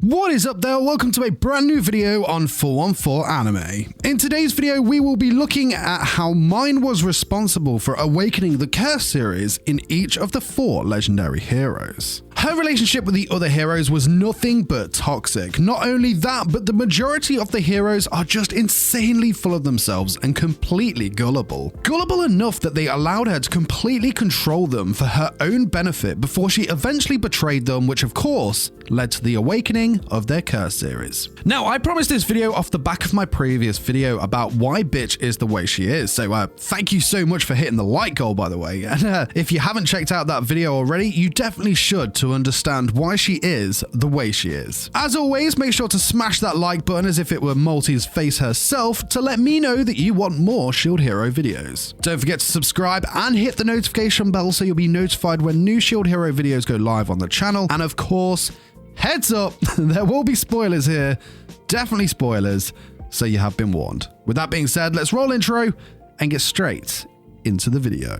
What is up there? Welcome to a brand new video on 414 Anime. In today's video, we will be looking at how Myne was responsible for awakening the Curse series in each of the 4 legendary heroes. Her relationship with the other heroes was nothing but toxic. Not only that, but the majority of the heroes are just insanely full of themselves and completely gullible. Gullible enough that they allowed her to completely control them for her own benefit before she eventually betrayed them, which of course led to the awakening of their Curse series. Now, I promised this video off the back of my previous video about why bitch is the way she is, so thank you so much for hitting the like goal, by the way, and if you haven't checked out that video already, you definitely should to understand why she is the way she is. As always, make sure to smash that like button as if it were Malty's face herself to let me know that you want more Shield Hero videos. Don't forget to subscribe and hit the notification bell so you'll be notified when new Shield Hero videos go live on the channel, and of course, heads up, there will be spoilers here, definitely spoilers, so you have been warned. With that being said, let's roll intro and get straight into the video.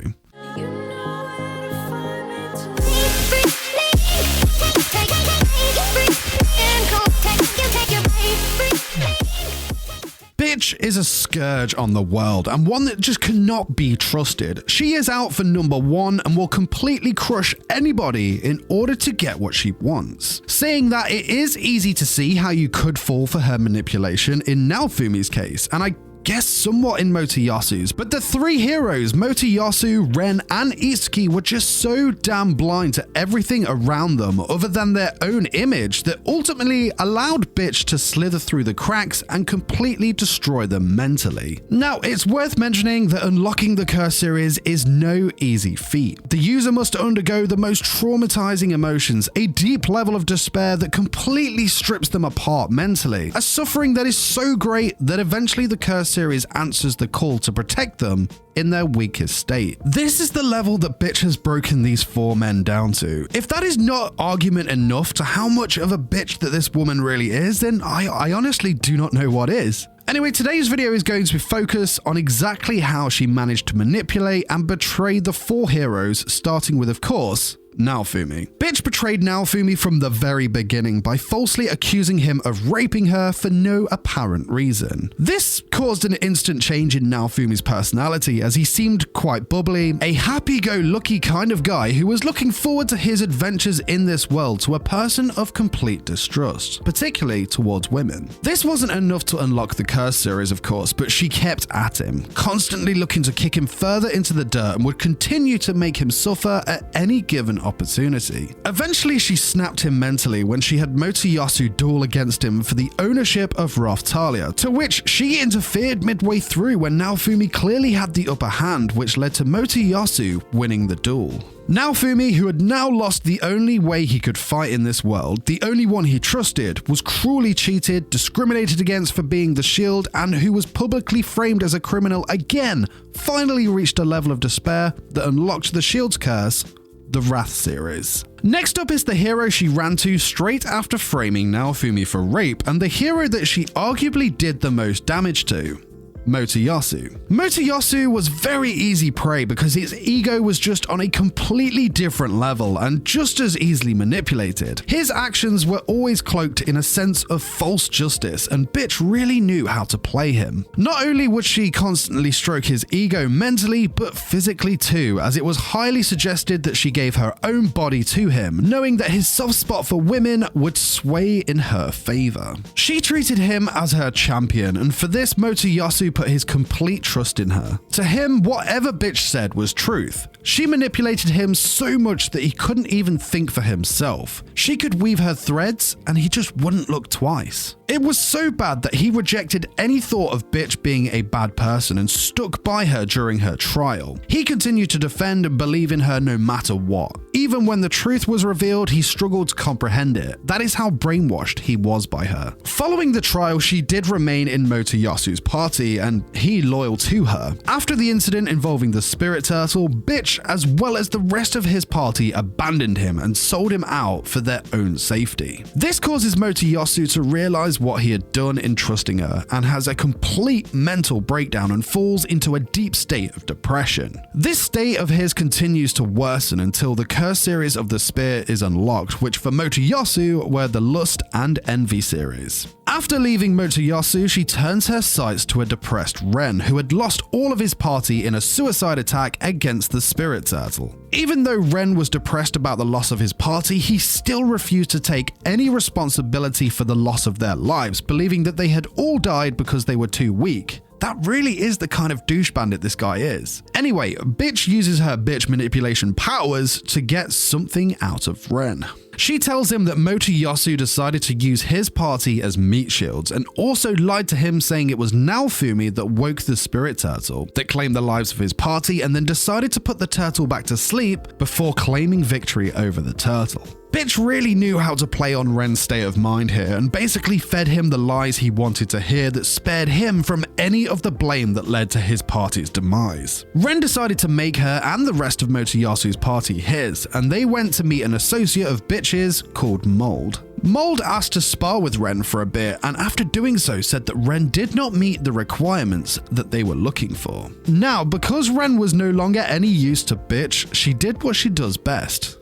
Bitch is a scourge on the world and one that just cannot be trusted. She is out for number 1 and will completely crush anybody in order to get what she wants. Saying that, it is easy to see how you could fall for her manipulation in Naofumi's case, and I guess somewhat in Motoyasu's, but the 3 heroes, Motoyasu, Ren, and Itsuki, were just so damn blind to everything around them other than their own image that ultimately allowed bitch to slither through the cracks and completely destroy them mentally. Now, it's worth mentioning that unlocking the Curse series is no easy feat. The user must undergo the most traumatizing emotions, a deep level of despair that completely strips them apart mentally, a suffering that is so great that eventually the Curse series answers the call to protect them in their weakest state. This is the level that bitch has broken these 4 men down to. If that is not argument enough to how much of a bitch that this woman really is, then I honestly do not know what is. Anyway, today's video is going to focus on exactly how she managed to manipulate and betray the 4 heroes, starting with, of course, Naofumi. Bitch betrayed Naofumi from the very beginning by falsely accusing him of raping her for no apparent reason. This caused an instant change in Naofumi's personality as he seemed quite bubbly, a happy-go-lucky kind of guy who was looking forward to his adventures in this world, to a person of complete distrust, particularly towards women. This wasn't enough to unlock the Curse series, of course, but she kept at him, constantly looking to kick him further into the dirt and would continue to make him suffer at any given opportunity. Eventually, she snapped him mentally when she had Motoyasu duel against him for the ownership of Raphtalia, to which she interfered midway through when Naofumi clearly had the upper hand, which led to Motoyasu winning the duel. Naofumi, who had now lost the only way he could fight in this world, the only one he trusted, was cruelly cheated, discriminated against for being the shield, and who was publicly framed as a criminal again, finally reached a level of despair that unlocked the shield's curse, the Wrath series. Next up is the hero she ran to straight after framing Naofumi for rape, and the hero that she arguably did the most damage to, Motoyasu. Motoyasu was very easy prey because his ego was just on a completely different level and just as easily manipulated. His actions were always cloaked in a sense of false justice, and bitch really knew how to play him. Not only would she constantly stroke his ego mentally, but physically too, as it was highly suggested that she gave her own body to him, knowing that his soft spot for women would sway in her favor. She treated him as her champion, and for this Motoyasu put his complete trust in her. To him, whatever bitch said was truth. She manipulated him so much that he couldn't even think for himself. She could weave her threads and he just wouldn't look twice. It was so bad that he rejected any thought of bitch being a bad person and stuck by her during her trial. He continued to defend and believe in her no matter what. Even when the truth was revealed, he struggled to comprehend it. That is how brainwashed he was by her. Following the trial, she did remain in Motoyasu's party, and he loyal to her. After the incident involving the spirit turtle, Bitch, as well as the rest of his party, abandoned him and sold him out for their own safety. This causes Motoyasu to realize what he had done in trusting her and has a complete mental breakdown and falls into a deep state of depression. This state of his continues to worsen until the curse series of the spear is unlocked, which for Motoyasu were the Lust and Envy series. After leaving Motoyasu, she turns her sights to a depressed Ren, who had lost all of his party in a suicide attack against the spirit turtle. Even though Ren was depressed about the loss of his party, he still refused to take any responsibility for the loss of their lives, believing that they had all died because they were too weak. That really is the kind of douche bandit this guy is. Anyway, Bitch uses her bitch manipulation powers to get something out of Ren. She tells him that Motoyasu decided to use his party as meat shields and also lied to him, saying it was Naofumi that woke the spirit turtle that claimed the lives of his party and then decided to put the turtle back to sleep before claiming victory over the turtle. Bitch really knew how to play on Ren's state of mind here and basically fed him the lies he wanted to hear that spared him from any of the blame that led to his party's demise. Ren decided to make her and the rest of Motoyasu's party his, and they went to meet an associate of Bitch's called Mold. Mold asked to spar with Ren for a bit, and after doing so said that Ren did not meet the requirements that they were looking for. Now, because Ren was no longer any use to Bitch, she did what she does best.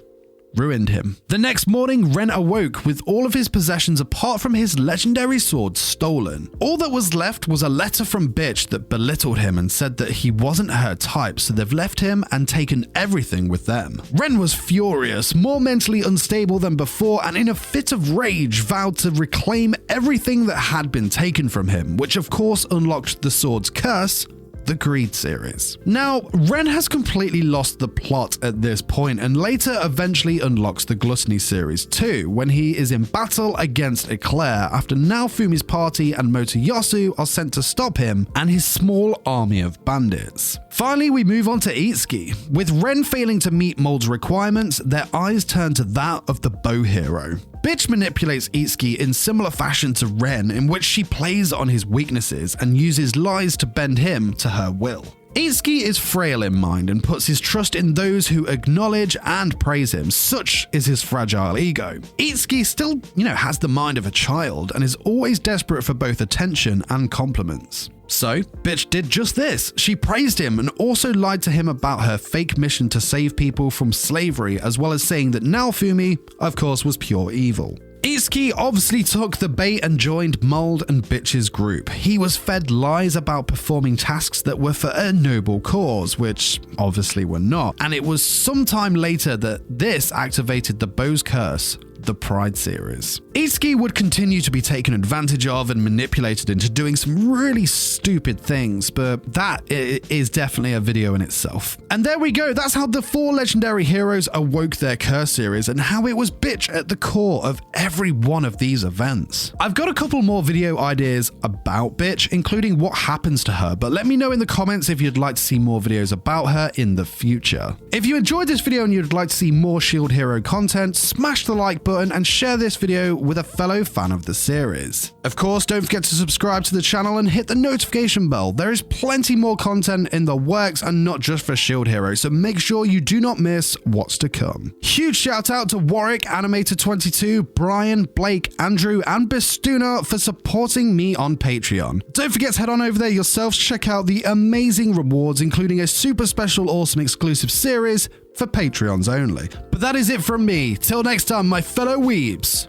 Ruined him. The next morning, Ren awoke with all of his possessions apart from his legendary sword stolen. All that was left was a letter from Bitch that belittled him and said that he wasn't her type, so they've left him and taken everything with them. Ren was furious, more mentally unstable than before, and in a fit of rage vowed to reclaim everything that had been taken from him, which of course unlocked the sword's curse, the Greed series. Now, Ren has completely lost the plot at this point and later eventually unlocks the Gluttony series too, when he is in battle against Eclair after Naofumi's party and Motoyasu are sent to stop him and his small army of bandits. Finally, we move on to Itsuki. With Ren failing to meet Mold's requirements, their eyes turn to that of the bow hero. Bitch manipulates Itsuki in similar fashion to Ren, in which she plays on his weaknesses and uses lies to bend him to her will. Itsuki is frail in mind and puts his trust in those who acknowledge and praise him. Such is his fragile ego. Itsuki still, has the mind of a child and is always desperate for both attention and compliments. So, Bitch did just this. She praised him and also lied to him about her fake mission to save people from slavery, as well as saying that Naofumi, of course, was pure evil. Itsuki obviously took the bait and joined Mold and Bitch's group. He was fed lies about performing tasks that were for a noble cause, which obviously were not, and it was sometime later that this activated the Bow's Curse, the Pride series. Itsuki would continue to be taken advantage of and manipulated into doing some really stupid things, but that is definitely a video in itself. And there we go, that's how the 4 legendary heroes awoke their curse series and how it was Bitch at the core of every one of these events. I've got a couple more video ideas about Bitch, including what happens to her, but let me know in the comments if you'd like to see more videos about her in the future. If you enjoyed this video and you'd like to see more Shield Hero content, smash the like button and share this video with a fellow fan of the series. Of course, don't forget to subscribe to the channel and hit the notification bell. There is plenty more content in the works and not just for Shield Hero, so make sure you do not miss what's to come. Huge shout out to Warwick, Animator22, Brian, Blake, Andrew, and Bastuna for supporting me on Patreon. Don't forget to head on over there yourselves to check out the amazing rewards, including a super special awesome exclusive series for Patreons only. But that is it from me. Till next time, my fellow weebs.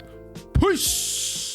Peace!